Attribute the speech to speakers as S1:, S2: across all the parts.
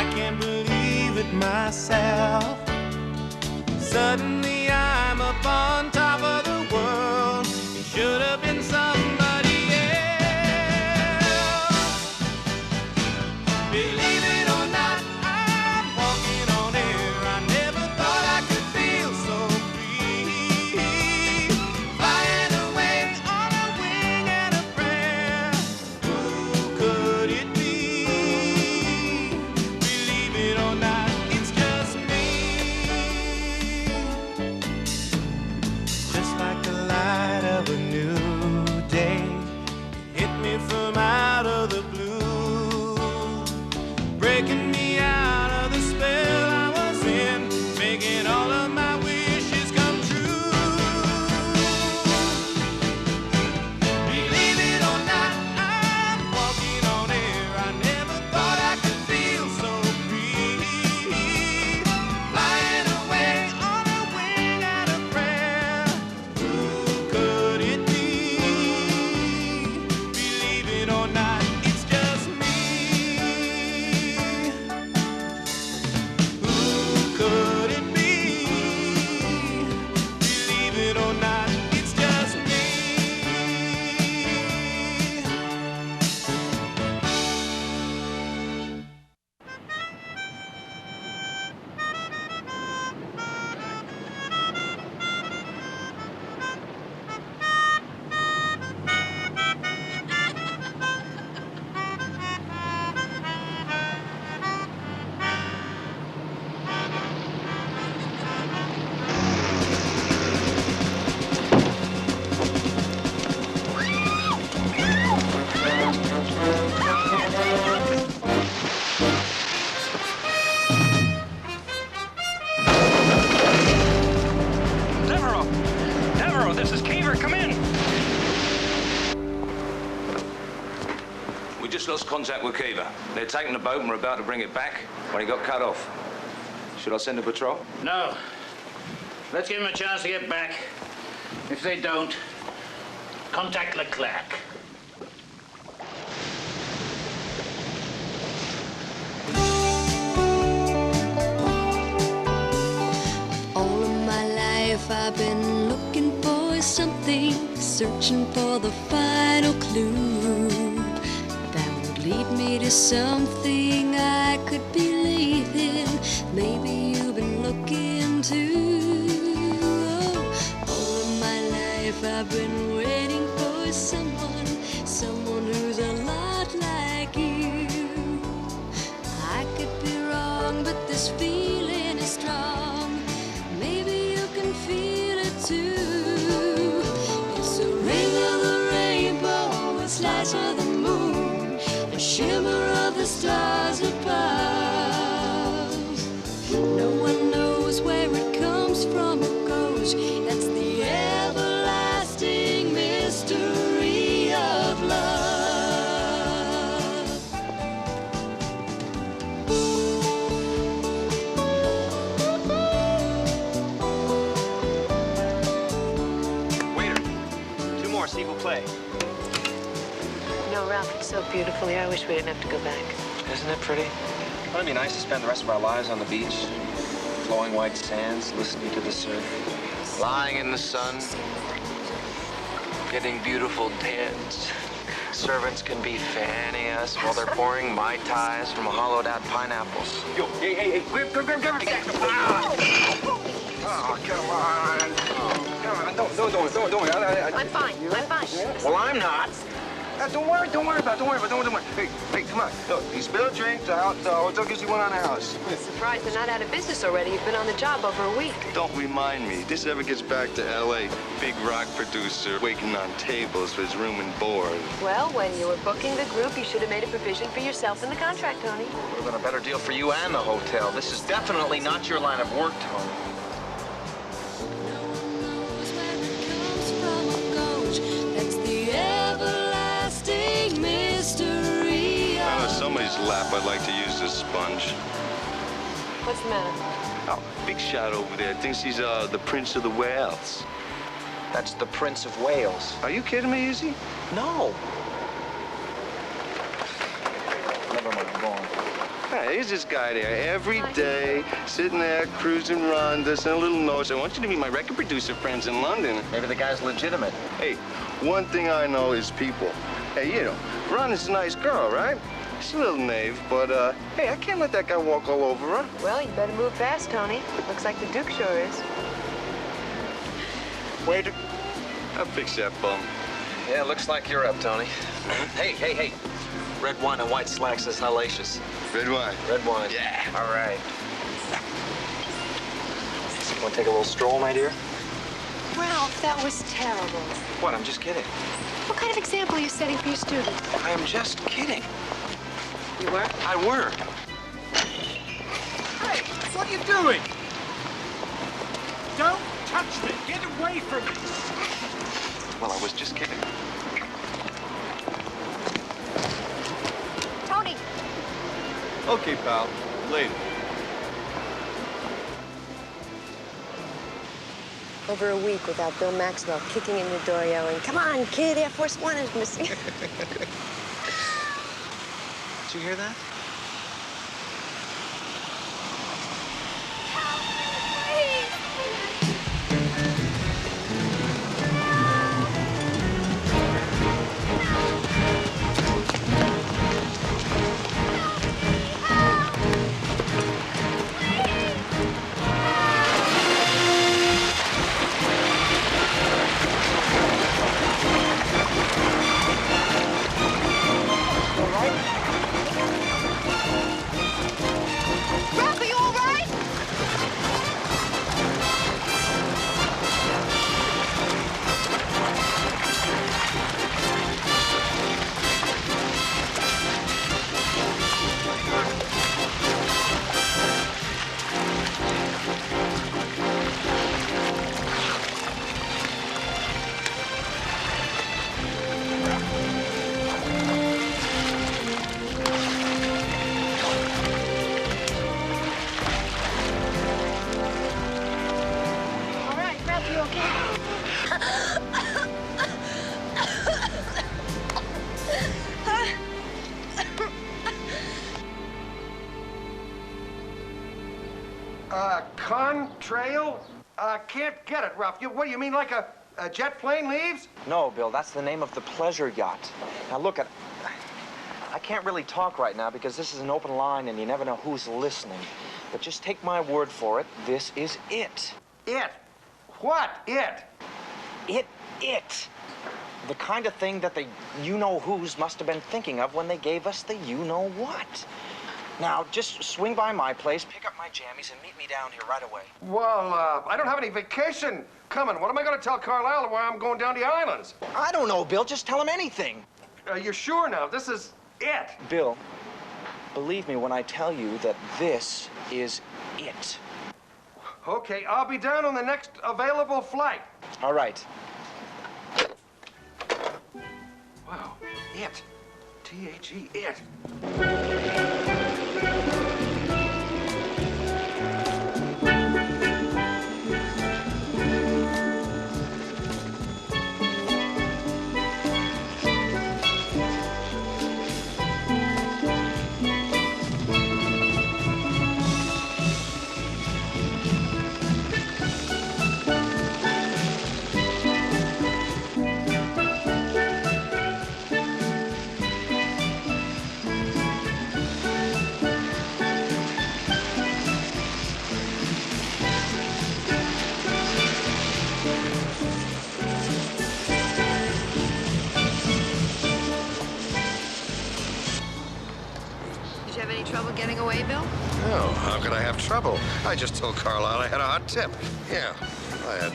S1: I can't believe it myself. Suddenly I'm up on top of the world. It should have been somebody else. Believe it or not, I'm walking on air. I never thought I could feel so free. Flying away on a wing and a prayer. Who could it be? Believe it or not, it's just me. Just like the light of a new day, hit me from out of the blue, breaking me out of the spell I was in, making all of my wishes come true. Believe it or not, I'm walking on air. I never thought I could feel so free. Flying away on a wing and a prayer. Who could it be? Believe it or not, it's just me. Who could it be? Believe it or not, it's just me.
S2: Devereaux, this is Caver. Come in.
S3: We just lost contact with Caver. They're taking the boat and we're about to bring it back when he got cut off. Should I send a patrol?
S4: No. Let's give them a chance to get back. If they don't, contact Leclerc.
S5: All of my life I've been looking for something, searching for the final clue that would lead me to something I could believe in. Maybe you've been looking too. Oh, all of my life I've been waiting for someone who's a lot like you. I could be wrong, but this feeling is strong. Maybe you can feel it too. It's a ring of the rainbow, a slice of the moon, a shimmer of the stars above. No one knows where it comes from or goes. That's the everlasting mystery of love.
S2: Waiter, 2 more, s'il vous plaît.
S6: No, Ralph, it's so beautiful here. I wish we didn't have to go back.
S7: Isn't it pretty? Wouldn't it be nice to spend the rest of our lives on the beach? Flowing white sands, listening to the surf. Lying in the sun. Getting beautiful tans. Servants can be fanning us while they're pouring Mai Tais from hollowed out pineapples.
S2: Yo, hey, grab it.
S7: Oh, come on. Come on, don't.
S6: I'm fine.
S7: Well, I'm not. Don't worry about it. Hey, come on. Look, you spill a drink, the hotel gives you one on the house.
S6: Surprised they're not out of business already. You've been on the job over a week.
S8: Don't remind me. This ever gets back to L.A., big rock producer waiting on tables for his room and board.
S6: Well, when you were booking the group, you should have made a provision for yourself in the contract, Tony.
S7: Would have been a better deal for you and the hotel. This is definitely not your line of work, Tony.
S5: That's the everlasting mystery.
S8: Out of somebody's lap, I'd like to use this sponge.
S6: What's the matter?
S8: Oh, big shot over there thinks he's the Prince of the Wales.
S7: That's the Prince of Wales.
S8: Are you kidding me, is he?
S7: No. Never mind, go on.
S8: Hey, here's this guy there every day, sitting there, cruising Ronda, send a little note. I want you to meet my record producer friends in London.
S7: Maybe the guy's legitimate.
S8: Hey, one thing I know is people. Hey, you know, Rhonda's a nice girl, right? She's a little knave, but, hey, I can't let that guy walk all over her.
S6: Well, you better move fast, Tony. Looks like the Duke sure is.
S8: Waiter, I'll fix that bum.
S7: Yeah, looks like you're up, Tony. Hey. Red wine and white slacks is hellacious.
S8: Red wine.
S7: Red wine.
S8: Yeah.
S7: All right. Want to take a little stroll, my dear?
S6: Ralph, that was terrible.
S7: What? I'm just kidding.
S6: What kind of example are you setting for your students?
S7: I am just kidding.
S6: You were?
S7: I were.
S9: Hey, what are you doing? Don't touch me. Get away from me.
S7: Well, I was just kidding.
S6: Tony!
S8: Okay, pal. Later.
S6: Over a week without Bill Maxwell kicking in your door yelling, "Come on, kid, Air Force One is missing."
S7: Did you hear that?
S6: Ralph, are you all right? All right, Ralph, you okay?
S9: Contrail? Can't get it, Ralph. What do you mean, like a jet plane leaves?
S7: No, Bill, that's the name of the pleasure yacht. Now, look, I can't really talk right now because this is an open line and you never know who's listening. But just take my word for it, this is it.
S9: It? What? It?
S7: It. The kind of thing that the you-know-who's must have been thinking of when they gave us the you-know-what. Now, just swing by my place, pick up my jammies, and meet me down here right away.
S9: Well, I don't have any vacation coming. What am I going to tell Carlisle why I'm going down the islands?
S7: I don't know, Bill. Just tell him anything.
S9: You're sure now? This is it?
S7: Bill, believe me when I tell you that this is it.
S9: Okay, I'll be down on the next available flight.
S7: All right.
S9: Wow, it. T-H-E, it.
S6: Did you have any trouble getting away, Bill?
S10: No, how could I have trouble? I just told Carlisle I had a hot tip. Yeah, I had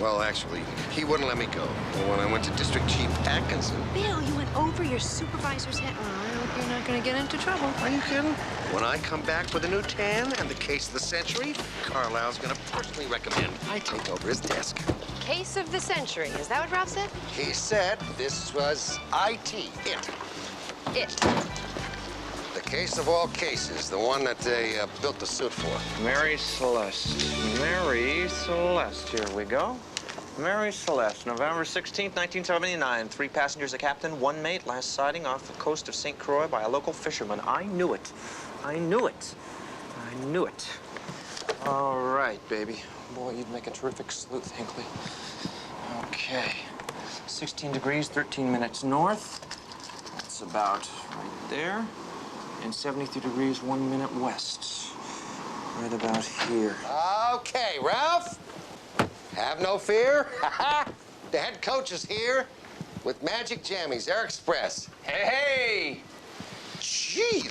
S10: well, actually, he wouldn't let me go. When I went to District Chief Atkinson.
S6: Bill, you went over your supervisor's head. Well, I hope you're not going to get into trouble.
S10: Are you kidding? When I come back with a new tan and the case of the century, Carlisle's gonna personally recommend I take over his desk.
S6: Case of the century. Is that what Ralph said?
S10: He said this was it.
S6: It.
S10: The case of all cases, the one that they built the suit for.
S7: Mary Celeste. Mary Celeste. Here we go. Mary Celeste, November 16th, 1979. 3 passengers, a captain, 1 mate. Last sighting off the coast of St. Croix by a local fisherman. I knew it. I knew it. I knew it. All right, baby. Boy, you'd make a terrific sleuth, Hinckley. Okay. 16 degrees, 13 minutes north. That's about right there. And 73 degrees, 1 minute west. Right about here.
S10: Okay, Ralph. Have no fear. The head coach is here with magic jammies, Air Express.
S7: Hey!
S10: Gee,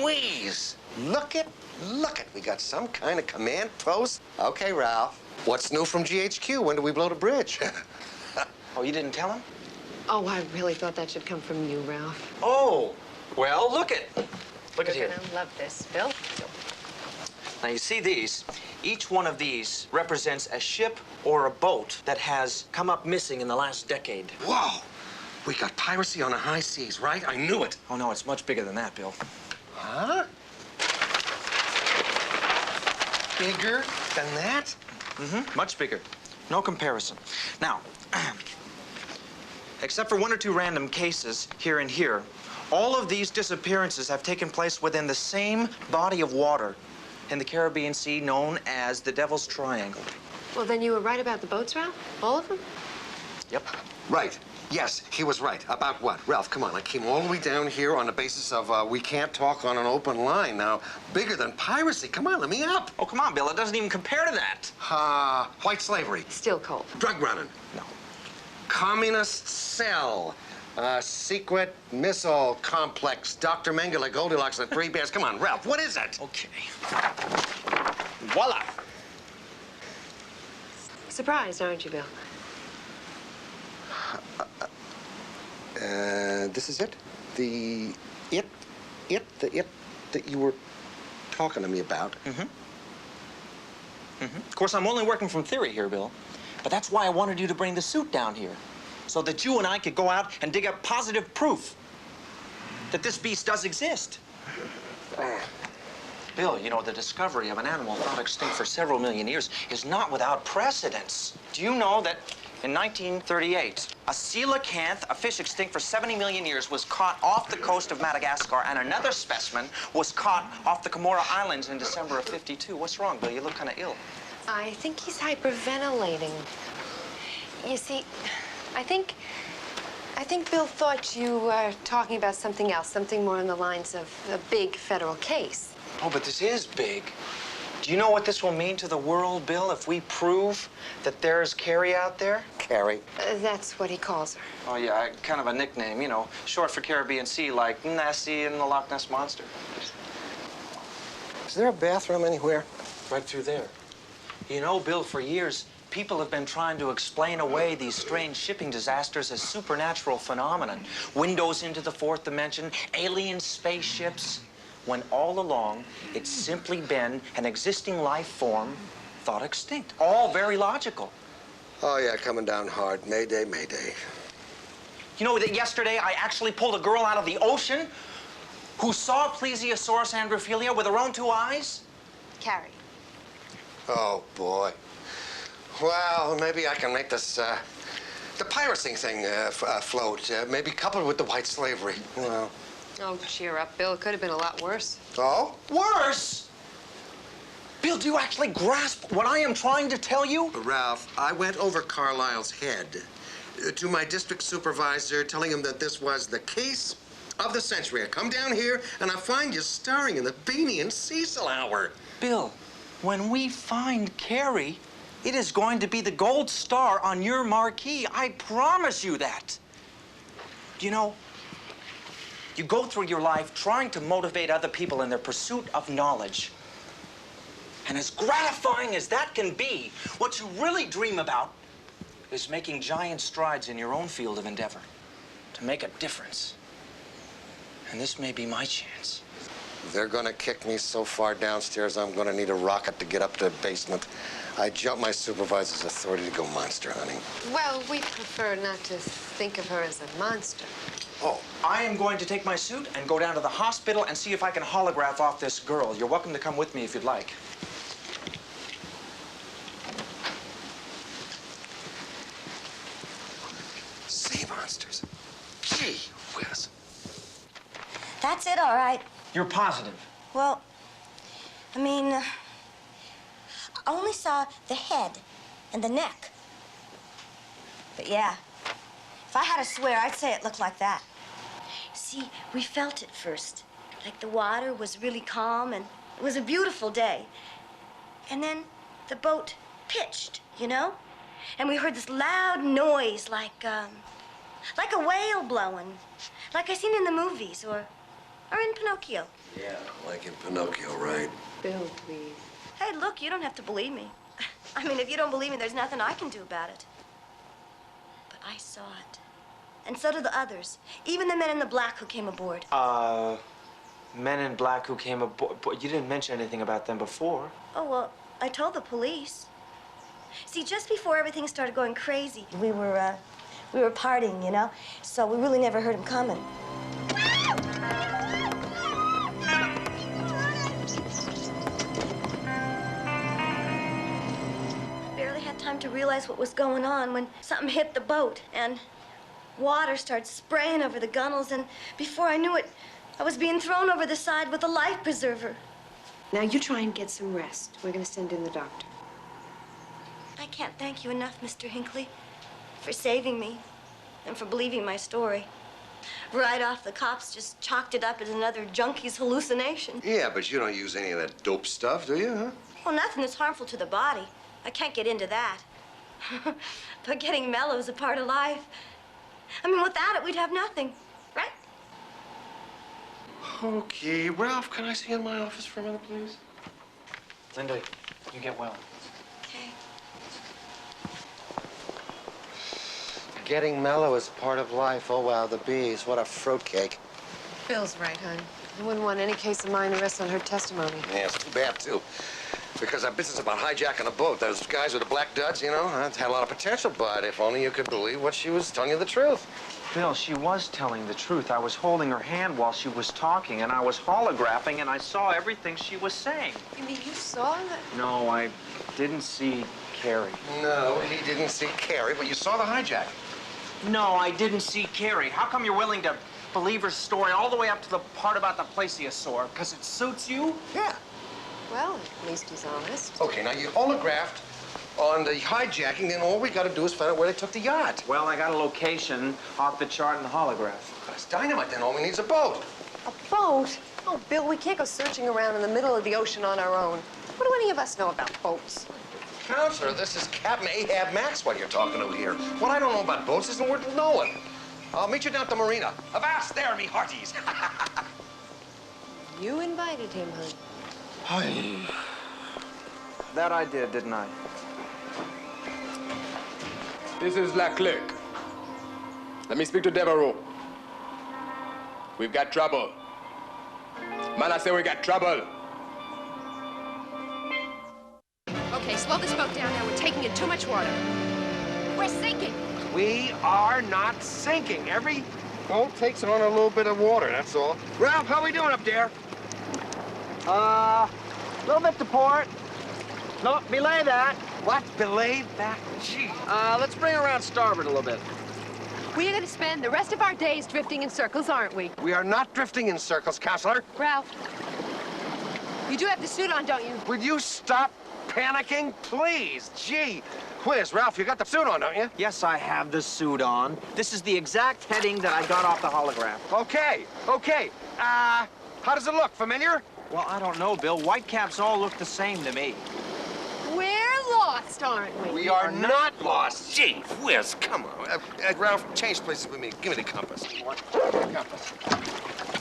S10: Louise. Look it. We got some kind of command post. Okay, Ralph. What's new from GHQ? When do we blow the bridge?
S7: Oh, you didn't tell him?
S6: Oh, I really thought that should come from you, Ralph.
S7: Oh, well, look it. Look at
S6: You're
S7: here.
S6: gonna love this, Bill.
S7: Now, you see these? Each one of these represents a ship or a boat that has come up missing in the last decade.
S10: Whoa! We got piracy on the high seas, right? I knew it.
S7: Oh, no, it's much bigger than that, Bill.
S10: Huh? Bigger than that?
S7: Mm-hmm, much bigger. No comparison. Now, except for 1 or 2 random cases here and here, all of these disappearances have taken place within the same body of water in the Caribbean Sea known as the Devil's Triangle.
S6: Well, then you were right about the boats, Ralph? All of them?
S7: Yep.
S10: Right. Yes, he was right. About what? Ralph, come on. I came all the way down here on the basis of we can't talk on an open line. Now, bigger than piracy. Come on, let me up.
S7: Oh, come on, Bill. It doesn't even compare to that.
S10: White slavery.
S6: Still cold.
S10: Drug running.
S7: No.
S10: Communist cell. Secret missile complex. Dr. Mengele, Goldilocks, and the 3 Bears. Come on, Ralph, what is it?
S7: Okay. Voila.
S6: Surprised, aren't you, Bill?
S10: This is it? The it that you were talking to me about.
S7: Of course, I'm only working from theory here, Bill. But that's why I wanted you to bring the suit down here. So that you and I could go out and dig up positive proof that this beast does exist. Bill, you know, the discovery of an animal thought extinct for several million years is not without precedence. Do you know that in 1938, a coelacanth, a fish extinct for 70 million years, was caught off the coast of Madagascar, and another specimen was caught off the Comoro Islands in December of '52. What's wrong, Bill? You look kind of ill.
S6: I think he's hyperventilating. You see, I think Bill thought you were talking about something else, something more on the lines of a big federal case.
S7: Oh, but this is big. Do you know what this will mean to the world, Bill, if we prove that there's Carrie out there?
S10: Carrie.
S6: That's what he calls her.
S7: Oh, yeah, kind of a nickname, you know, short for Caribbean Sea, like Nessie and the Loch Ness Monster.
S10: Is there a bathroom anywhere?
S7: Right through there. You know, Bill, for years, people have been trying to explain away these strange shipping disasters as supernatural phenomenon. Windows into the 4th dimension, alien spaceships, when all along, it's simply been an existing life form thought extinct. All very logical.
S10: Oh, yeah, coming down hard. Mayday, mayday.
S7: You know that yesterday I actually pulled a girl out of the ocean who saw Plesiosaurus androphilia with her own 2 eyes?
S6: Carrie.
S10: Oh, boy. Well, maybe I can make this, the piracy thing float, maybe coupled with the white slavery. Well.
S6: Oh, cheer up, Bill. It could have been a lot worse.
S10: Oh?
S7: Worse? Bill, do you actually grasp what I am trying to tell you?
S10: Ralph, I went over Carlisle's head to my district supervisor, telling him that this was the case of the century. I come down here, and I find you starring in the Beanie and Cecil Hour.
S7: Bill, when we find Carrie, it is going to be the gold star on your marquee. I promise you that. You know, you go through your life trying to motivate other people in their pursuit of knowledge. And as gratifying as that can be, what you really dream about is making giant strides in your own field of endeavor to make a difference. And this may be my chance.
S10: They're gonna kick me so far downstairs, I'm gonna need a rocket to get up to the basement. I jumped my supervisor's authority to go monster hunting.
S6: Well, we prefer not to think of her as a monster.
S7: Oh, I am going to take my suit and go down to the hospital and see if I can holograph off this girl. You're welcome to come with me if you'd like.
S11: That's it, all right.
S7: You're positive?
S11: Well, I mean, I only saw the head and the neck. But yeah, if I had to swear, I'd say it looked like that. See, we felt it first. Like the water was really calm and it was a beautiful day. And then the boat pitched, you know? And we heard this loud noise like a whale blowing. Like I seen in the movies or in Pinocchio.
S10: Yeah, like in Pinocchio, right?
S6: Bill, please.
S11: Hey, look, you don't have to believe me. I mean, if you don't believe me, there's nothing I can do about it. But I saw it. And so did the others. Even the men in the black who came aboard.
S7: Men in black who came aboard. You didn't mention anything about them before.
S11: Oh, well, I told the police. See, just before everything started going crazy, we were partying, you know? So we really never heard him coming. Barely had time to realize what was going on when something hit the boat and water started spraying over the gunnels, and before I knew it, I was being thrown over the side with a life preserver.
S6: Now you try and get some rest. We're going to send in the doctor.
S11: I can't thank you enough, Mr. Hinckley, for saving me and for believing my story. Right off, the cops just chalked it up as another junkie's hallucination.
S10: Yeah, but you don't use any of that dope stuff, do you, huh?
S11: Well, nothing that's harmful to the body. I can't get into that. But getting mellow is a part of life. I mean, without it, we'd have nothing, right?
S10: Okay, Ralph, can I see you in my office for a minute, please?
S7: Linda, you get well.
S11: Okay.
S10: Getting mellow is part of life. Oh, wow, the bees. What a fruitcake.
S6: Bill's right, hon. I wouldn't want any case of mine to rest on her testimony.
S10: Yeah, it's too bad, too. Because our business about hijacking a boat, those guys with the black duds, you know, had a lot of potential, but if only you could believe what she was telling you the truth.
S7: Bill, she was telling the truth. I was holding her hand while she was talking, and I was holographing, and I saw everything she was saying.
S6: You mean you saw that?
S7: No, I didn't see Carrie.
S10: No, he didn't see Carrie, but you saw the hijack.
S7: No, I didn't see Carrie. How come you're willing to believe her story all the way up to the part about the plesiosaur? Because it suits you?
S10: Yeah.
S6: Well, at least he's honest.
S10: Okay, now you holographed on the hijacking, then all we got to do is find out where they took the yacht.
S7: Well, I got a location off the chart in the holograph.
S10: That's dynamite, then all we need is a boat.
S6: A boat? Oh, Bill, we can't go searching around in the middle of the ocean on our own. What do any of us know about boats?
S10: Counselor, this is Captain Ahab Maxwell you're talking to here. What I don't know about boats isn't worth knowing. I'll meet you down at the marina. Avast there, me hearties.
S6: You invited him, hon.
S7: That I did, didn't I?
S12: This is La Clerk. Let me speak to Devereaux. We've got trouble. Man, I say we got trouble.
S13: Okay, slow this boat down now. We're taking in too much water. We're sinking.
S9: We are not sinking. Every boat takes on a little bit of water, that's all. Ralph, how we doing up there?
S7: A little bit to port. No, belay that.
S9: What? Belay that? Gee. Let's bring around starboard a little bit.
S13: We are going to spend the rest of our days drifting in circles, aren't we?
S9: We are not drifting in circles, Counselor.
S13: Ralph, you do have the suit on, don't you?
S9: Would you stop panicking, please? Gee whiz, Ralph, you got the suit on, don't you?
S7: Yes, I have the suit on. This is the exact heading that I got off the holograph.
S9: Okay, okay. How does it look? Familiar?
S7: Well, I don't know, Bill. Whitecaps all look the same to me.
S13: We're lost, aren't we?
S9: We are not lost.
S10: Gee whiz, come on. Ralph, change places with me. Give me the compass. Compass.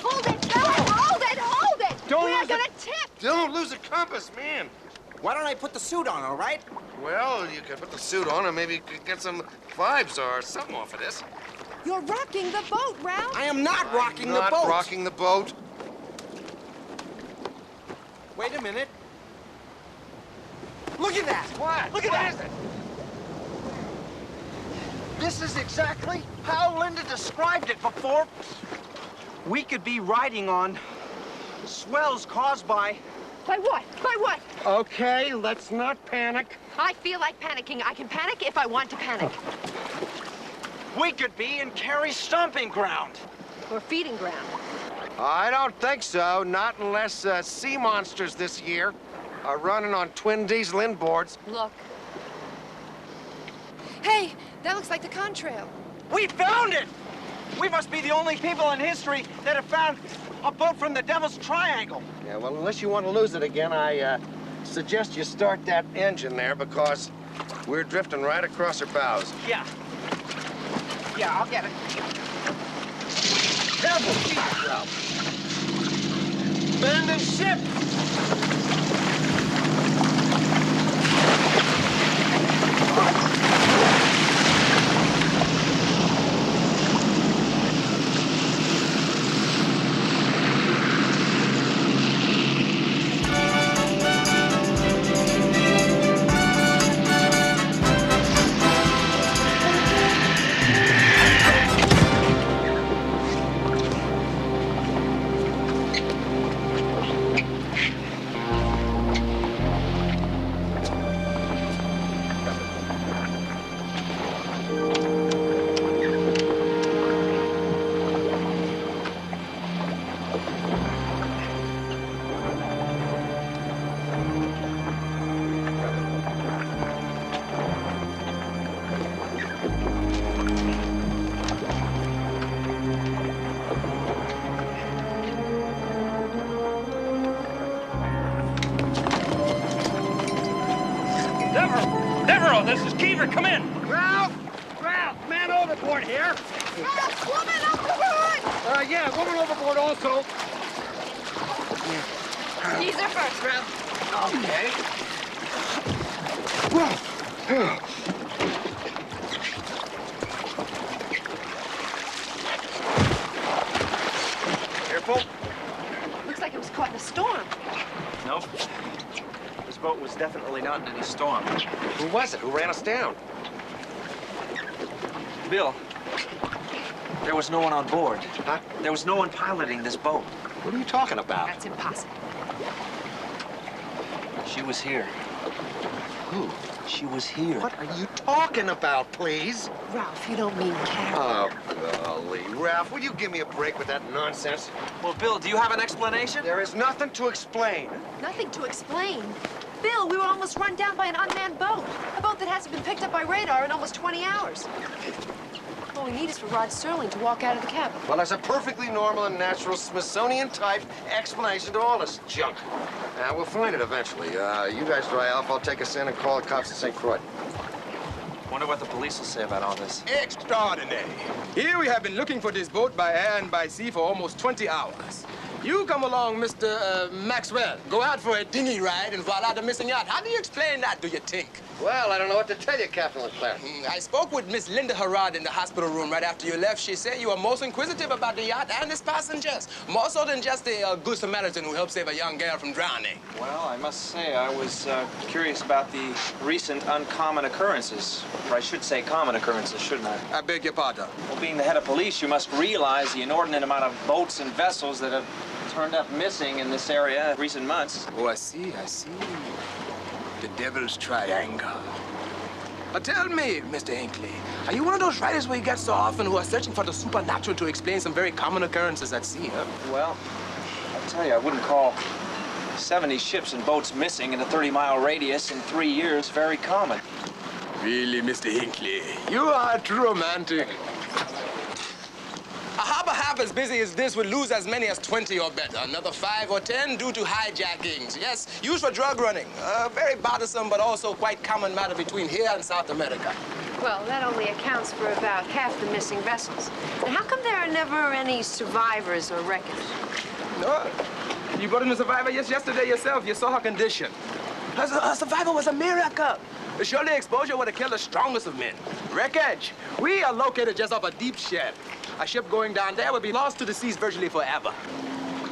S13: Hold it, Ralph! Hold it! Hold it! We're going to tip!
S10: Don't lose the compass, man.
S7: Why don't I put the suit on, all right?
S10: Well, you could put the suit on and maybe you could get some vibes or something off of this.
S13: You're rocking the boat, Ralph!
S7: I am not rocking the boat!
S10: Not rocking the boat.
S7: Wait a minute. Look at that!
S9: What?
S7: Look at that!
S9: What is it?
S7: This is exactly how Linda described it before. We could be riding on swells caused by...
S13: By what? By what?
S9: Okay, let's not panic.
S13: I feel like panicking. I can panic if I want to panic.
S7: We could be in Carrie's stomping ground.
S13: Or feeding ground.
S9: I don't think so, not unless sea monsters this year are running on twin diesel inboards.
S13: Look. Hey, that looks like the Contrail.
S7: We found it! We must be the only people in history that have found a boat from the Devil's Triangle.
S9: Yeah, well, unless you want to lose it again, I suggest you start that engine there because we're drifting right across her bows.
S7: Yeah. Yeah, I'll get it.
S9: Careful, Jesus, Ralph. Abandon ship!
S4: This is Keever. Come in.
S9: Ralph! Ralph! Man overboard here!
S13: Ralph, woman overboard!
S9: Yeah, woman overboard also.
S13: Geezer first, Ralph.
S9: Okay. Careful.
S13: Looks like it was caught in a storm.
S7: Nope. This boat was definitely not in any storm.
S9: Who was it? Who ran us down?
S7: Bill, there was no one on board.
S9: Huh?
S7: There was no one piloting this boat.
S9: What are you talking about?
S13: That's impossible.
S7: She was here.
S9: Who?
S7: She was here.
S9: What are you talking about, please?
S13: Ralph, you don't mean Carol.
S9: Oh, golly. Ralph, will you give me a break with that nonsense?
S7: Well, Bill, do you have an explanation?
S9: There is nothing to explain.
S13: Nothing to explain. Bill, we were almost run down by an unmanned boat. A boat that hasn't been picked up by radar in almost 20 hours. All we need is for Rod Sterling to walk out of the cabin.
S9: Well, there's a perfectly normal and natural Smithsonian-type explanation to all this junk. We'll find it eventually. You guys dry off. I'll take us in and call the cops at St. Croix.
S7: Wonder what the police will say about all this.
S12: Extraordinary. Here we have been looking for this boat by air and by sea for almost 20 hours. You come along, Mr. Maxwell. Go out for a dinghy ride and voila, the missing yacht. How do you explain that, do you think?
S9: Well, I don't know what to tell you, Captain Leclerc.
S12: I spoke with Miss Linda Harrod in the hospital room right after you left. She said you were most inquisitive about the yacht and its passengers. More so than just a good Samaritan who helped save a young girl from drowning.
S7: Well, I must say I was curious about the recent uncommon occurrences. Or I should say common occurrences, shouldn't I?
S12: I beg your pardon.
S7: Well, being the head of police, you must realize the inordinate amount of boats and vessels that have turned up missing in this area in recent months.
S12: Oh, I see. The Devil's Triangle. Tell me, Mr. Hinckley, are you one of those writers where you get so often who are searching for the supernatural to explain some very common occurrences at sea, huh?
S7: Well, I'll tell you, I wouldn't call 70 ships and boats missing in a 30-mile radius in 3 years very common.
S12: Really, Mr. Hinckley, you are a true romantic. A harbor half as busy as this would lose as many as 20 or better. Another 5 or 10 due to hijackings. Yes, used for drug running. Very bothersome, but also quite common matter between here and South America.
S13: Well, that only accounts for about half the missing vessels. And how come there are never any survivors or wreckage?
S12: No. You brought in a survivor yesterday yourself. You saw her condition. Her survival was a miracle. Surely exposure would have killed the strongest of men. Wreckage. We are located just off a deep shed. A ship going down there would be lost to the seas virtually forever.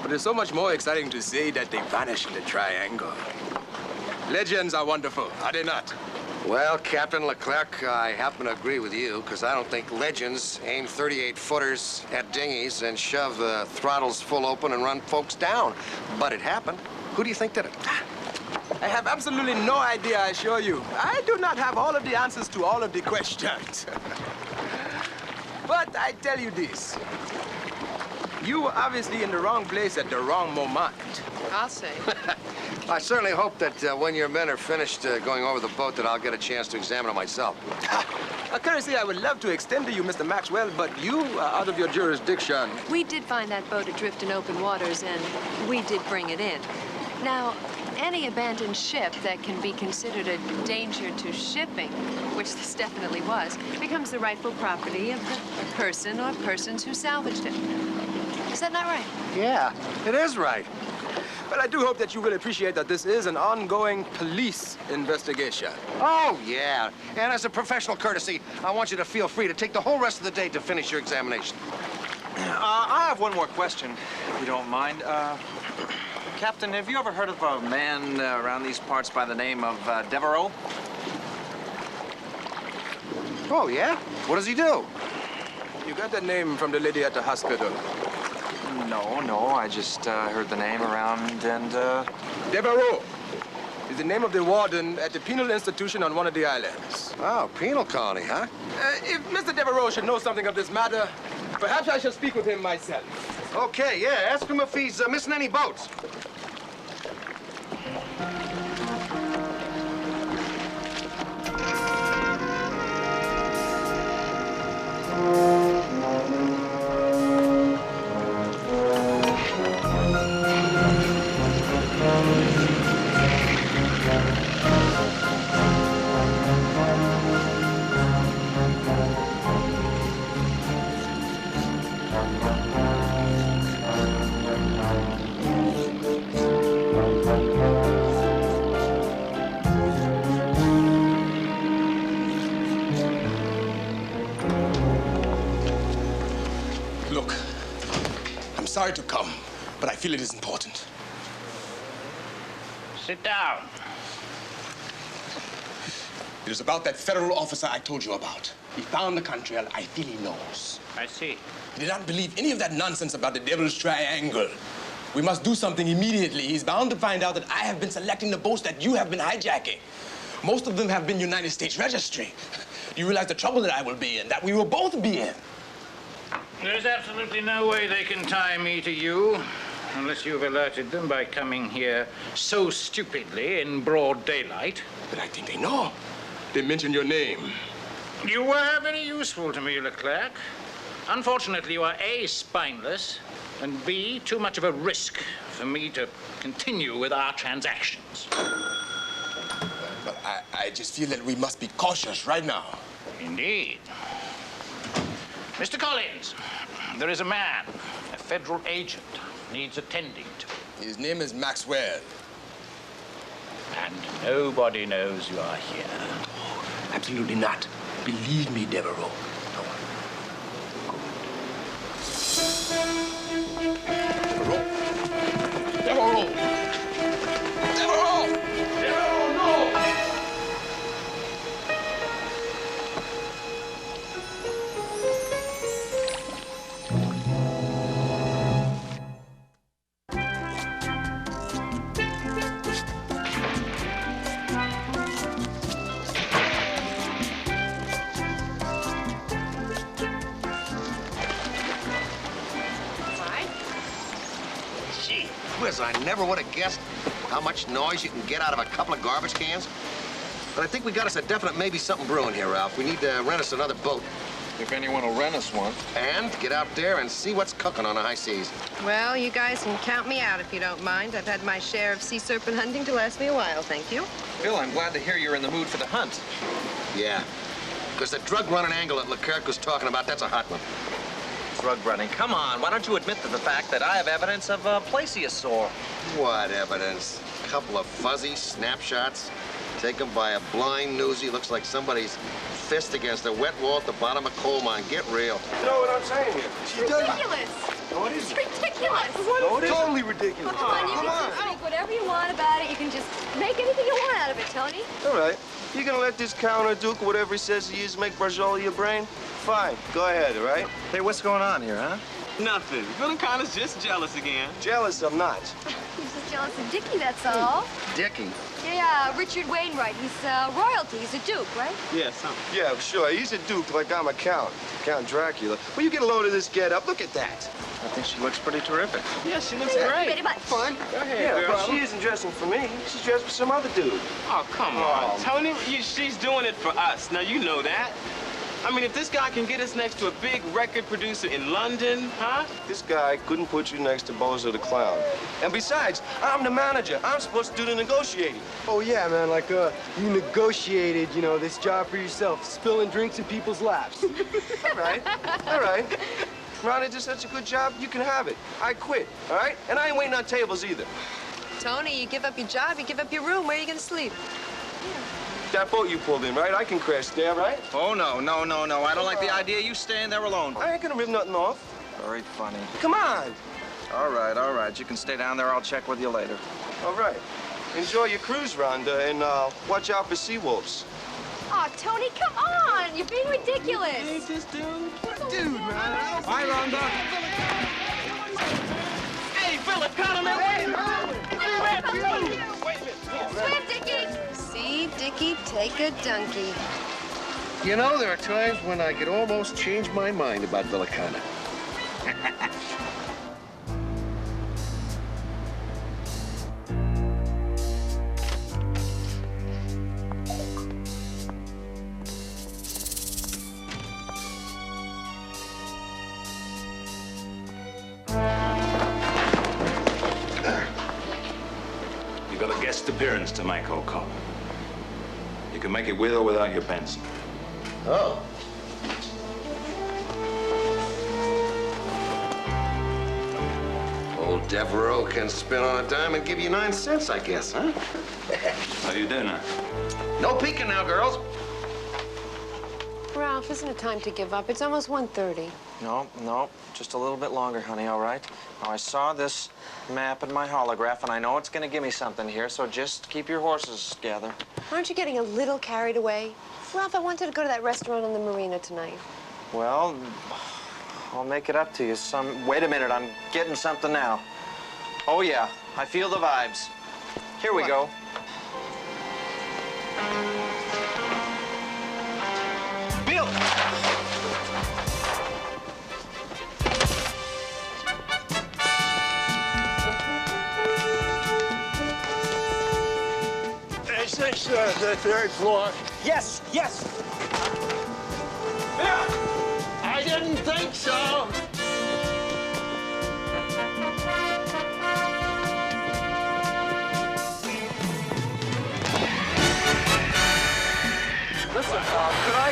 S12: But it's so much more exciting to say that they vanished in the triangle. Legends are wonderful, are they not?
S9: Well, Captain Leclerc, I happen to agree with you, because I don't think legends aim 38-footers at dinghies and shove the throttles full open and run folks down. But it happened. Who do you think did it?
S12: I have absolutely no idea, I assure you. I do not have all of the answers to all of the questions. But I tell you this. You were obviously in the wrong place at the wrong moment.
S13: I'll say.
S9: I certainly hope that when your men are finished going over the boat that I'll get a chance to examine it myself.
S12: Currency, I would love to extend to you, Mr. Maxwell, but you are out of your jurisdiction.
S13: We did find that boat adrift in open waters, and we did bring it in. Now, any abandoned ship that can be considered a danger to shipping, which this definitely was, becomes the rightful property of the person or persons who salvaged it. Is that not right?
S9: Yeah, it is right.
S12: Well, I do hope that you will appreciate that this is an ongoing police investigation.
S9: Oh, yeah. And as a professional courtesy, I want you to feel free to take the whole rest of the day to finish your examination.
S7: I have one more question, if you don't mind. Captain, have you ever heard of a man around these parts by the name of Devereaux?
S9: Oh, yeah? What does he do?
S12: You got that name from the lady at the hospital.
S7: No, I just heard the name around and,
S12: Devereaux is the name of the warden at the penal institution on one of the islands.
S9: Oh, penal colony, huh?
S12: If Mr. Devereaux should know something of this matter, perhaps I shall speak with him myself.
S9: Okay, yeah, ask him if he's missing any boats.
S12: Sorry to come, but I feel it is important.
S4: Sit down.
S12: It is about that federal officer I told you about. He found the Contrail. I feel he knows.
S4: I see.
S12: He did not believe any of that nonsense about the Devil's Triangle. We must do something immediately. He's bound to find out that I have been selecting the boats that you have been hijacking. Most of them have been United States registry. Do you realize the trouble that I will be in, that we will both be in?
S4: There's absolutely no way they can tie me to you unless you've alerted them by coming here so stupidly in broad daylight.
S12: But I think they know. They mentioned your name.
S4: You were very useful to me, Leclerc. Unfortunately, you are A, spineless, and B, too much of a risk for me to continue with our transactions.
S12: But I just feel that we must be cautious right now.
S4: Indeed. Mr. Collins, there is a man, a federal agent, needs attending to.
S12: His name is Maxwell.
S4: And nobody knows you are here.
S12: Absolutely not. Believe me, Devereaux. Devereaux! Devereaux! Devereaux, no!
S9: I never would have guessed how much noise you can get out of a couple of garbage cans. But I think we got us a definite maybe something brewing here, Ralph. We need to rent us another boat.
S8: If anyone will rent us one.
S9: And get out there and see what's cooking on the high seas.
S6: Well, you guys can count me out if you don't mind. I've had my share of sea serpent hunting to last me a while, thank you.
S7: Bill, I'm glad to hear you're in the mood for the hunt.
S9: Yeah, because the drug running angle that Leclerc was talking about, that's a hot one.
S7: Drug running. Come on, why don't you admit to the fact that I have evidence of a plesiosaur?
S9: What evidence? A couple of fuzzy snapshots taken by a blind newsie. Looks like somebody's fist against a wet wall at the bottom of coal mine. Get real.
S12: You know what I'm saying here?
S13: It's ridiculous.
S12: No, it isn't.
S13: It's ridiculous.
S12: No, it isn't. Totally ridiculous.
S13: Come on, you can just think whatever you want about it. You can just make anything you want out of it, Tony.
S8: All right. You gonna let this counter duke whatever he says he is make Barzola your brain? Fine. Go ahead, all right?
S7: Hey, what's going on here, huh?
S14: Nothing. Feeling kind of just jealous again.
S8: Jealous or not?
S15: He's just jealous of Dickie, that's all.
S8: Dickie?
S15: Yeah, Richard Wainwright. He's royalty. He's a duke, right?
S14: Yeah, something.
S8: Yeah, sure. He's a duke like I'm a count. Count Dracula. Will you get a load of this get-up? Look at that.
S7: I think she looks pretty terrific.
S14: Yeah, she looks
S15: Very
S14: great.
S15: much.
S14: Fun. Go ahead,
S8: Yeah,
S14: girl.
S8: but she isn't dressing for me. She's dressed for some other dude.
S14: Oh, come on. Tony, she's doing it for us. Now, you know that. I mean, if this guy can get us next to a big record producer in London, huh?
S8: This guy couldn't put you next to Bozo the Clown. And besides, I'm the manager. I'm supposed to do the negotiating.
S12: Oh, yeah, man, like, you negotiated, you know, this job for yourself, spilling drinks in people's laps.
S8: All right, all right. Ronnie did such a good job, you can have it. I quit, all right? And I ain't waiting on tables either.
S13: Tony, you give up your job, you give up your room. Where are you going to sleep?
S8: That boat you pulled in, right? I can crash there, right?
S7: Oh, no. I don't like the idea of you staying there alone.
S8: I ain't gonna rip nothing off.
S7: Very funny.
S8: Come on.
S7: All right. You can stay down there. I'll check with you later.
S8: All right. Enjoy your cruise, Rhonda, and watch out for sea wolves.
S15: Oh, Tony, come on! You're being ridiculous.
S14: Ain't this dude?
S12: Dude, man.
S7: Bye, Rhonda.
S14: Hey, Philip, kind of
S15: Wait a minute. Swim, Dickie!
S6: See, Dickie, take a donkey.
S10: You know, there are times when I could almost change my mind about Villicana.
S3: You got a guest appearance to make, old cop. You can make it with or without your Benson.
S10: Oh. Old Devereaux can spin on a dime and give you 9 cents, I guess, huh?
S3: How you doing now?
S10: No peeking now, girls.
S6: Ralph, isn't it time to give up? It's almost 1:30.
S7: No. Just a little bit longer, honey, all right? Now, I saw this map in my holograph, and I know it's going to give me something here, so just keep your horses together.
S6: Aren't you getting a little carried away? Ralph, I wanted to go to that restaurant on the marina tonight.
S7: Well, I'll make it up to you Wait a minute, I'm getting something now. Oh, yeah, I feel the vibes. Here we go. Bill!
S10: Is this the 3rd floor?
S12: Yes.
S10: I didn't think so.
S12: Listen, could I?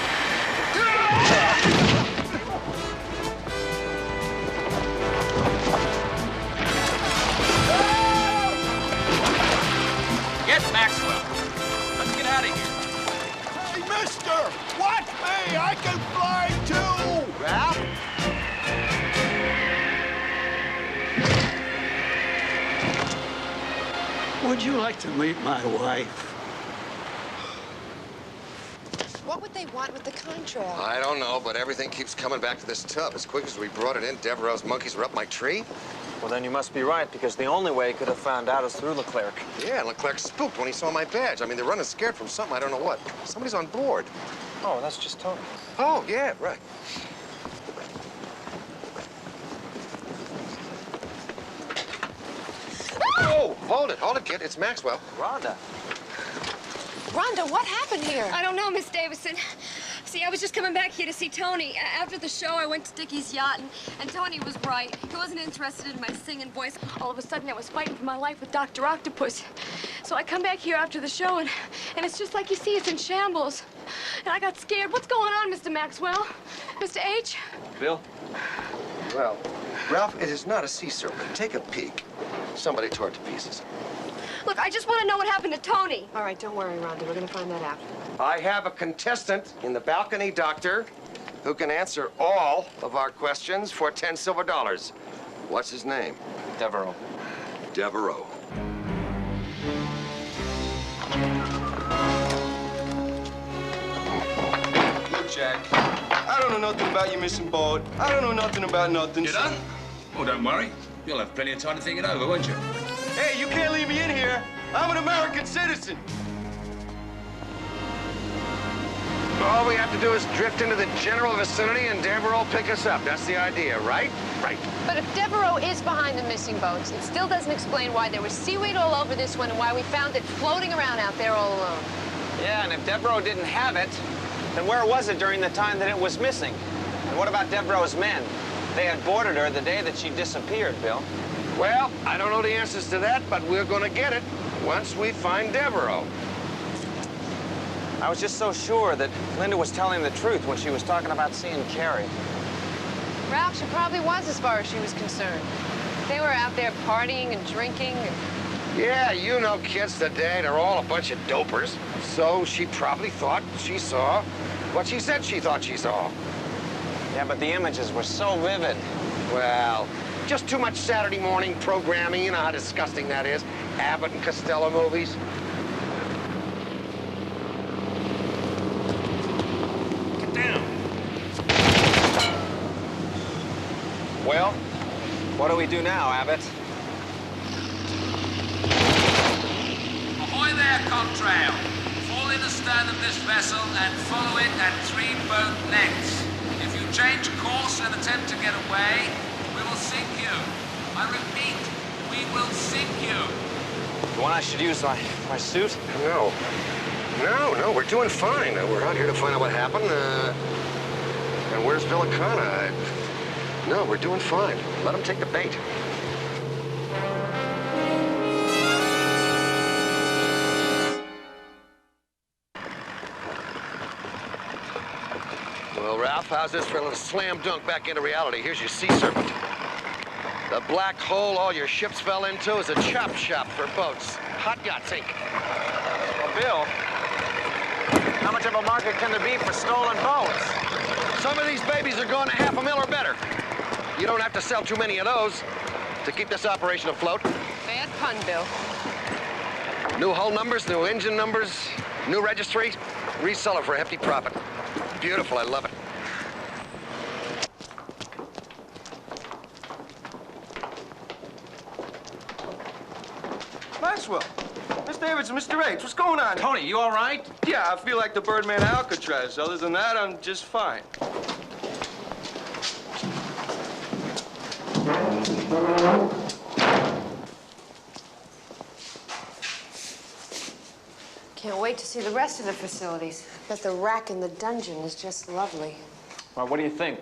S14: Get Maxwell. Let's get out of here.
S10: Hey, mister! Watch me! I can fly too!
S12: Ralph?
S16: Would you like to meet my wife?
S6: What would they want with the Contrail?
S9: I don't know, but everything keeps coming back to this tub. As quick as we brought it in, Devereaux's monkeys were up my tree.
S7: Well, then you must be right, because the only way he could have found out is through Leclerc.
S9: Yeah, Leclerc spooked when he saw my badge. I mean, they're running scared from something, I don't know what. Somebody's on board.
S7: Oh, that's just Tony.
S9: Oh, yeah, right. Oh, hold it, kid. It's Maxwell.
S7: Rhonda.
S6: Rhonda, what happened here?
S15: I don't know, Miss Davison. See, I was just coming back here to see Tony. After the show, I went to Dickie's yacht, and Tony was right. He wasn't interested in my singing voice. All of a sudden, I was fighting for my life with Dr. Octopus. So I come back here after the show, and it's just like you see, it's in shambles. And I got scared. What's going on, Mr. Maxwell? Mr. H?
S7: Bill?
S9: Well, Ralph, it is not a sea serpent. Take a peek. Somebody tore it to pieces.
S15: Look, I just want to know what happened to Tony.
S6: All right, don't worry, Rhonda. We're going to find that out.
S9: I have a contestant in the balcony, doctor, who can answer all of our questions for 10 silver dollars. What's his name?
S7: Devereaux.
S9: Devereaux.
S8: Look, Jack, I don't know nothing about your missing boat. I don't know nothing about nothing.
S9: You done?
S3: Oh, don't worry. You'll have plenty of time to think it over, won't you?
S12: Hey, you can't leave me in here. I'm an American citizen.
S9: All we have to do is drift into the general vicinity and Deborah will pick us up. That's the idea, right? Right.
S6: But if Devereaux is behind the missing boats, it still doesn't explain why there was seaweed all over this one and why we found it floating around out there all alone.
S2: Yeah, and if Devereaux didn't have it, then where was it during the time that it was missing? And what about Devereaux's men? They had boarded her the day that she disappeared, Bill.
S9: Well, I don't know the answers to that, but we're gonna get it once we find Devereaux.
S2: I was just so sure that Linda was telling the truth when she was talking about seeing Carrie.
S6: Ralph, she probably was as far as she was concerned. They were out there partying and drinking.
S9: Yeah, you know kids today, they're all a bunch of dopers. So she probably thought she saw what she said she thought she saw.
S2: Yeah, but the images were so vivid.
S9: Well, just too much Saturday morning programming. You know how disgusting that is. Abbott and Costello movies. Get down.
S2: Well, what do we do now, Abbott?
S3: Ahoy there, Contrail. Fall in astern of this vessel and follow it at 3 boat lengths. If you change course and attempt to get away, we will sink you. I repeat, we will sink you.
S2: The one I should use my suit?
S9: No, we're doing fine. We're out here to find out what happened. And where's Villicana? No, we're doing fine. Let him take the bait. Well, Ralph, how's this for a little slam dunk back into reality? Here's your sea serpent. The black hole all your ships fell into is a chop shop for boats. Hot Yachts Inc.
S2: Well, Bill, how much of a market can there be for stolen boats?
S9: Some of these babies are going to $500,000 or better. You don't have to sell too many of those to keep this operation afloat.
S6: Bad pun, Bill.
S9: New hull numbers, new engine numbers, new registry. Resell it for a hefty profit. Beautiful, I love it.
S12: Maxwell, Miss Davidson, Mr. H, what's going on?
S4: Tony, you all right?
S12: Yeah, I feel like the Birdman Alcatraz. Other than that, I'm just fine.
S6: Can't wait to see the rest of the facilities. Bet the rack in the dungeon is just lovely.
S2: Well, what do you think?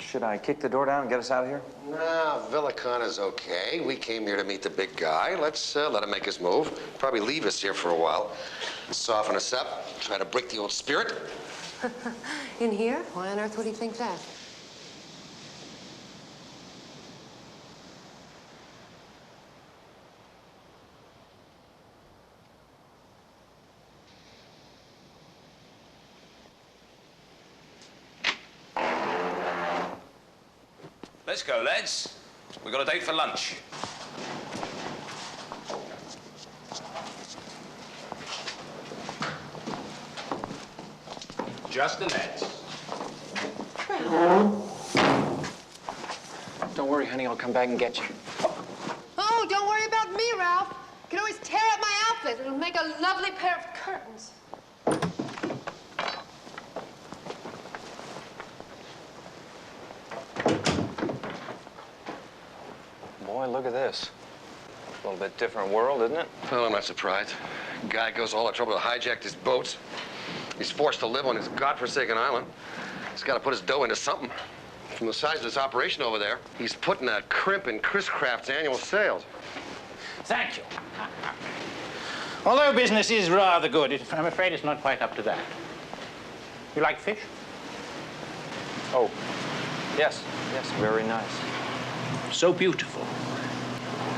S2: Should I kick the door down and get us out of here?
S9: No, Villicana's okay. We came here to meet the big guy. Let's let him make his move. Probably leave us here for a while. Soften us up. Try to break the old spirit.
S6: In here? Why on earth would he think that?
S3: Let's go, lads. We've got a date for lunch. Just the lads.
S2: Don't worry, honey. I'll come back and get you.
S6: Oh, don't worry about me, Ralph. You can always tear up my outfit. It'll make a lovely pair of curtains.
S2: Boy, look at this. A little bit different world, isn't it?
S9: Well, I'm not surprised. Guy goes all the trouble to hijack his boats. He's forced to live on his godforsaken island. He's got to put his dough into something. From the size of this operation over there, he's putting a crimp in Chris Craft's annual sales.
S4: Thank you. Although business is rather good, I'm afraid it's not quite up to that. You like fish?
S2: Oh, yes, very nice.
S4: So beautiful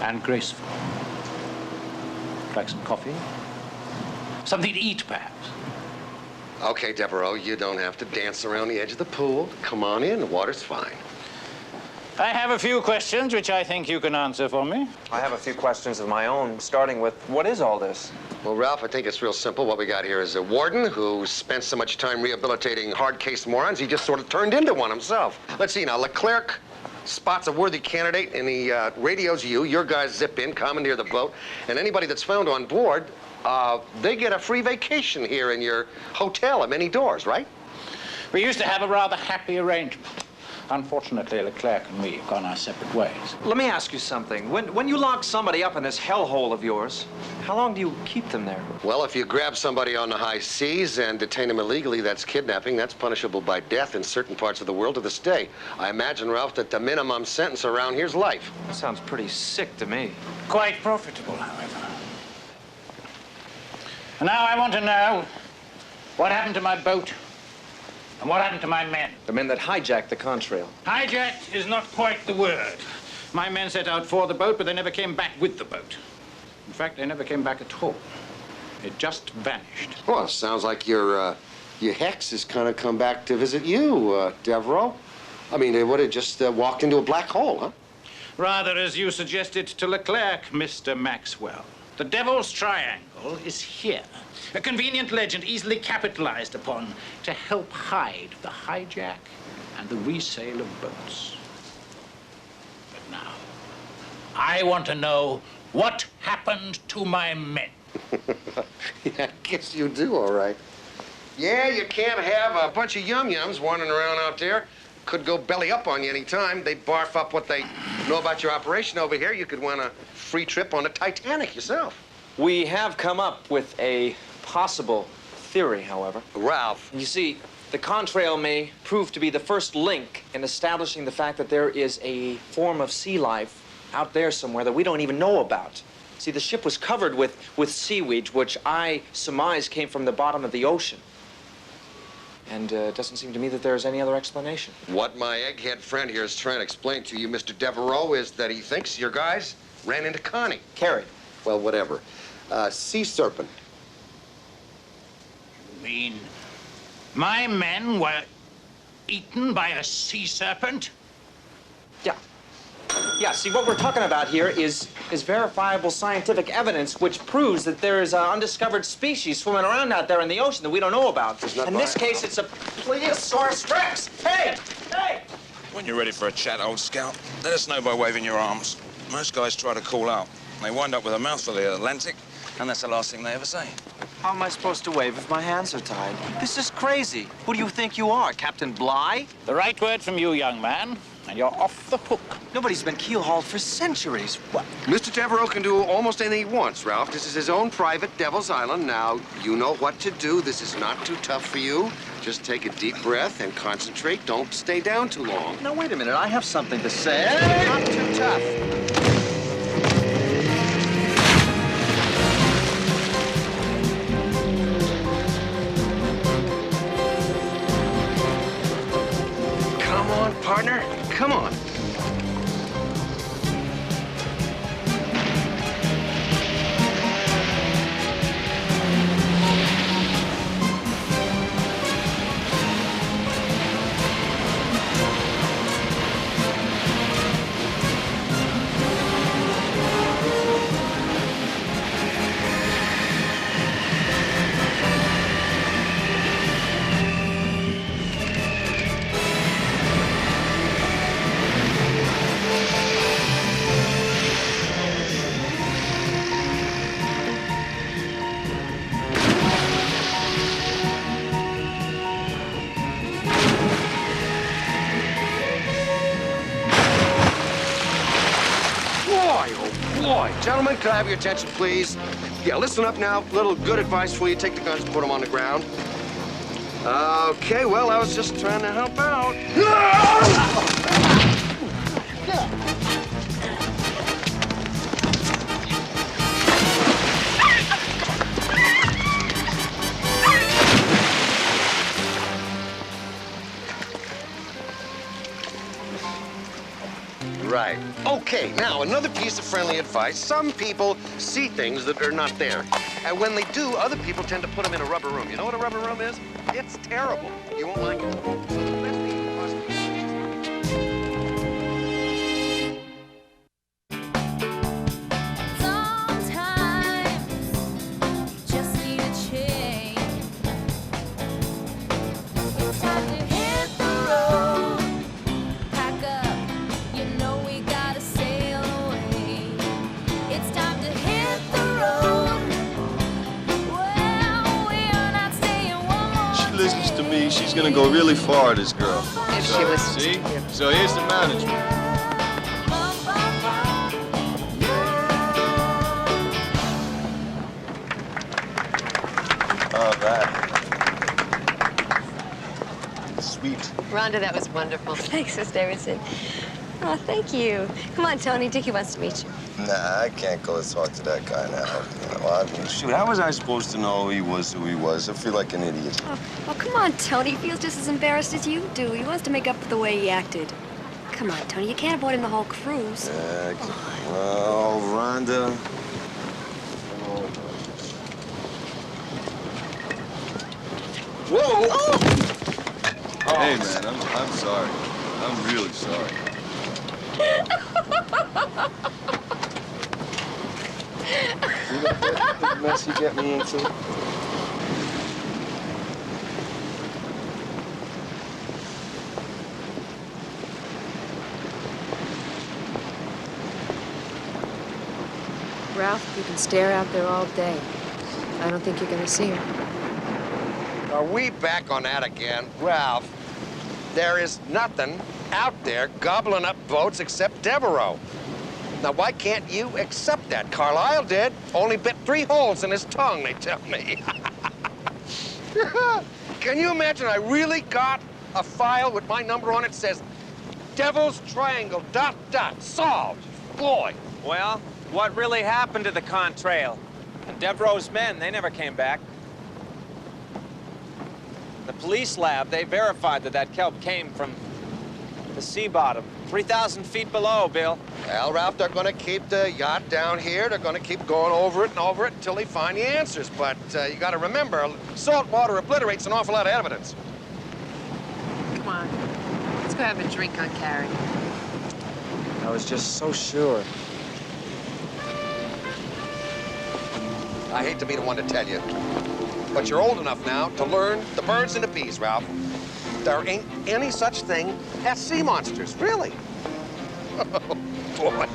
S4: and graceful. Like some coffee? Something to eat, perhaps?
S9: Okay, Devereaux, you don't have to dance around the edge of the pool. Come on in, the water's fine.
S4: I have a few questions which I think you can answer for me.
S2: I have a few questions of my own, starting with, what is all this?
S9: Well, Ralph, I think it's real simple. What we got here is a warden who spent so much time rehabilitating hard-case morons, he just sort of turned into one himself. Let's see now, Leclerc, spots a worthy candidate and he radios you. Your guys zip in, commandeer the boat, and anybody that's found on board, they get a free vacation here in your hotel of many doors, right?
S4: We used to have a rather happy arrangement. Unfortunately, Leclerc and me have gone our separate ways.
S7: Let me ask you something. When you lock somebody up in this hellhole of yours, how long do you keep them there?
S9: Well, if you grab somebody on the high seas and detain them illegally, that's kidnapping. That's punishable by death in certain parts of the world to this day. I imagine, Ralph, that the minimum sentence around here is life.
S7: That sounds pretty sick to me.
S4: Quite profitable, however. And now I want to know what happened to my boat and what happened to my men.
S7: The men that hijacked the Contrail.
S4: Hijacked is not quite the word. My men set out for the boat, but they never came back with the boat. In fact, they never came back at all. It just vanished.
S9: Well, sounds like your Hex has kind of come back to visit you, Devereaux. I mean, they would have just walked into a black hole, huh?
S4: Rather, as you suggested to Leclerc, Mr. Maxwell. The Devil's Triangle is here. A convenient legend easily capitalized upon to help hide the hijack and the resale of boats. But now, I want to know what happened to my men.
S9: Yeah, I guess you do, all right. Yeah, you can't have a bunch of yum-yums wandering around out there. Could go belly up on you any time. They barf up what they know about your operation over here. You could win a free trip on the Titanic yourself.
S7: We have come up with a possible theory, however.
S9: Ralph.
S7: You see, the Contrail may prove to be the first link in establishing the fact that there is a form of sea life out there somewhere that we don't even know about. See, the ship was covered with seaweed, which I surmise came from the bottom of the ocean. And it doesn't seem to me that there's any other explanation.
S9: What my egghead friend here is trying to explain to you, Mr. Devereaux, is that he thinks your guys ran into Connie.
S7: Carried.
S9: Well, whatever. Sea serpent.
S4: You mean my men were eaten by a sea serpent?
S7: Yeah. Yeah, see, what we're talking about here is verifiable scientific evidence which proves that there is an undiscovered species swimming around out there in the ocean that we don't know about. In this case, it's a Plesiosaurus rex. Hey! Hey!
S17: When you're ready for a chat, old scout, let us know by waving your arms. Most guys try to call out. They wind up with a mouthful of the Atlantic, and that's the last thing they ever say.
S7: How am I supposed to wave if my hands are tied? This is crazy. Who do you think you are, Captain Bligh?
S4: The right word from you, young man, and you're off the hook.
S7: Nobody's been keel-hauled for centuries. What?
S9: Mr. Devereaux can do almost anything he wants, Ralph. This is his own private Devil's Island. Now, you know what to do. This is not too tough for you. Just take a deep breath and concentrate. Don't stay down too long.
S7: Now, wait a minute. I have something to say.
S9: Not too tough.
S12: Partner, come on.
S9: Gentlemen, could I have your attention, please? Yeah, listen up now. Little good advice for you. Take the guns and put them on the ground. Okay, well, I was just trying to help out. Right. Okay, now, another piece of friendly advice. Some people see things that are not there. And when they do, other people tend to put them in a rubber room. You know what a rubber room is? It's terrible. You won't like it. So the best thing you can possibly
S18: Your
S8: business to me, she's gonna go really far, this girl.
S6: If
S8: So,
S6: she listens
S8: see?
S6: to you.
S8: So here's the management. All right. Sweet.
S6: Rhonda, that was wonderful.
S15: Thanks, Miss Davidson. Oh, thank you. Come on, Tony. Dickie wants to meet you.
S8: Nah, I can't go talk to that guy now. You know, I mean, shoot, how was I supposed to know he was who he was? I feel like an idiot.
S15: Oh, come on, Tony. He feels just as embarrassed as you do. He wants to make up for the way he acted. Come on, Tony. You can't avoid him the whole cruise.
S8: Well, Rhonda. Whoa! Oh. Hey, man, I'm sorry. I'm really sorry. See the mess you get me into?
S13: Ralph, you can stare out there all day. I don't think you're going to see her.
S9: Are we back on that again? Ralph, there is nothing out there gobbling up boats except Devereaux. Now, why can't you accept that? Carlisle did. Only bit 3 holes in his tongue, they tell me. Can you imagine I really got a file with my number on it that says Devil's Triangle, ... solved? Boy.
S2: Well, what really happened to the Contrail? And Devereaux's men, they never came back. The police lab, they verified that kelp came from the sea bottom, 3,000 feet below, Bill.
S9: Well, Ralph, they're going to keep the yacht down here. They're going to keep going over it and over it until they find the answers. But you got to remember, salt water obliterates an awful lot of evidence.
S6: Come on. Let's go have a drink on Carrie.
S7: I was just so sure.
S9: I hate to be the one to tell you, but you're old enough now to learn the birds and the bees, Ralph. There ain't any such thing as sea monsters, really. Oh, boy.